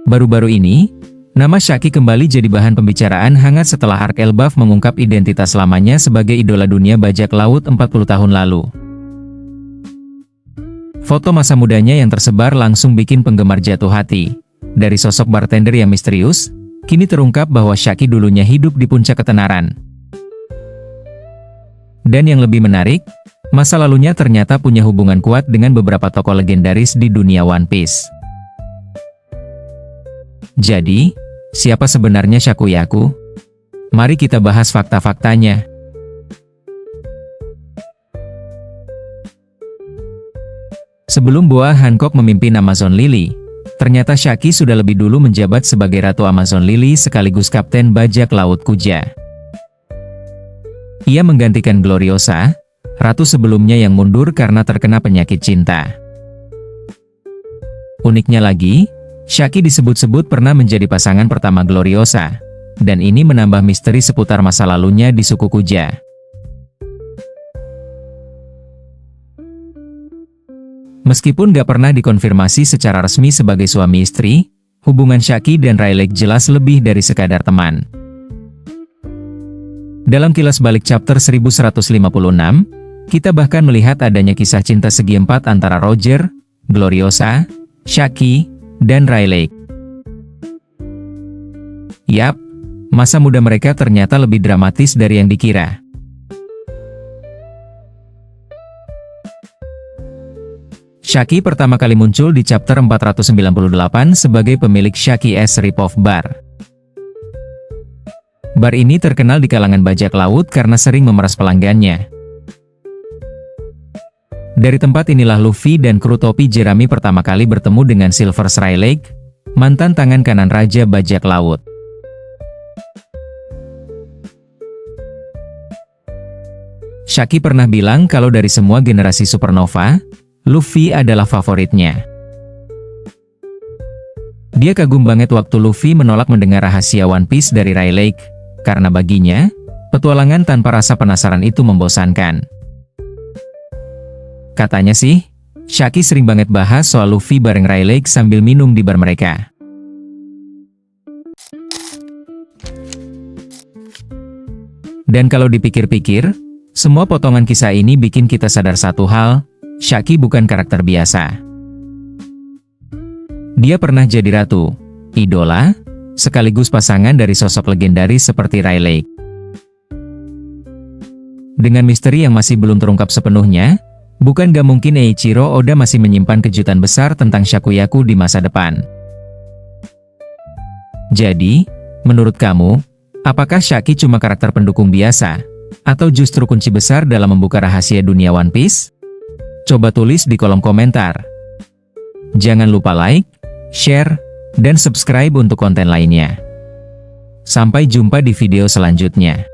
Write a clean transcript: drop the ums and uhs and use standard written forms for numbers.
Baru-baru ini, nama Shaki kembali jadi bahan pembicaraan hangat setelah Ark Elbaf mengungkap identitas lamanya sebagai idola dunia bajak laut 40 tahun lalu. Foto masa mudanya yang tersebar langsung bikin penggemar jatuh hati. Dari sosok bartender yang misterius, kini terungkap bahwa Shaki dulunya hidup di puncak ketenaran. Dan yang lebih menarik, masa lalunya ternyata punya hubungan kuat dengan beberapa tokoh legendaris di dunia One Piece. Jadi, siapa sebenarnya Shakuyaku? Mari kita bahas fakta-faktanya. Sebelum Boa Hancock memimpin Amazon Lily, ternyata Shaki sudah lebih dulu menjabat sebagai Ratu Amazon Lily sekaligus Kapten Bajak Laut Kuja. Ia menggantikan Gloriosa, ratu sebelumnya yang mundur karena terkena penyakit cinta. Uniknya lagi, Shaki disebut-sebut pernah menjadi pasangan pertama Gloriosa, dan ini menambah misteri seputar masa lalunya di suku Kuja. Meskipun gak pernah dikonfirmasi secara resmi sebagai suami istri, hubungan Shaki dan Rayleigh jelas lebih dari sekadar teman. Dalam kilas balik chapter 1156, kita bahkan melihat adanya kisah cinta segi empat antara Roger, Gloriosa, Shaki, dan Rayleigh. Yap, masa muda mereka ternyata lebih dramatis dari yang dikira. Shaki pertama kali muncul di chapter 498 sebagai pemilik Shaki S Rip-Off Bar. Bar ini terkenal di kalangan bajak laut karena sering memeras pelanggannya. Dari tempat inilah Luffy dan kru topi Jerami pertama kali bertemu dengan Silver Rayleigh, mantan tangan kanan Raja Bajak Laut. Shaki pernah bilang kalau dari semua generasi supernova, Luffy adalah favoritnya. Dia kagum banget waktu Luffy menolak mendengar rahasia One Piece dari Rayleigh, karena baginya, petualangan tanpa rasa penasaran itu membosankan. Katanya sih, Shaki sering banget bahas soal Luffy bareng Rayleigh sambil minum di bar mereka. Dan kalau dipikir-pikir, semua potongan kisah ini bikin kita sadar satu hal, Shaki bukan karakter biasa. Dia pernah jadi ratu, idola, sekaligus pasangan dari sosok legendaris seperti Rayleigh. Dengan misteri yang masih belum terungkap sepenuhnya, bukan gak mungkin Eiichiro Oda masih menyimpan kejutan besar tentang Shakuyaku di masa depan. Jadi, menurut kamu, apakah Shaki cuma karakter pendukung biasa, atau justru kunci besar dalam membuka rahasia dunia One Piece? Coba tulis di kolom komentar. Jangan lupa like, share, dan subscribe untuk konten lainnya. Sampai jumpa di video selanjutnya.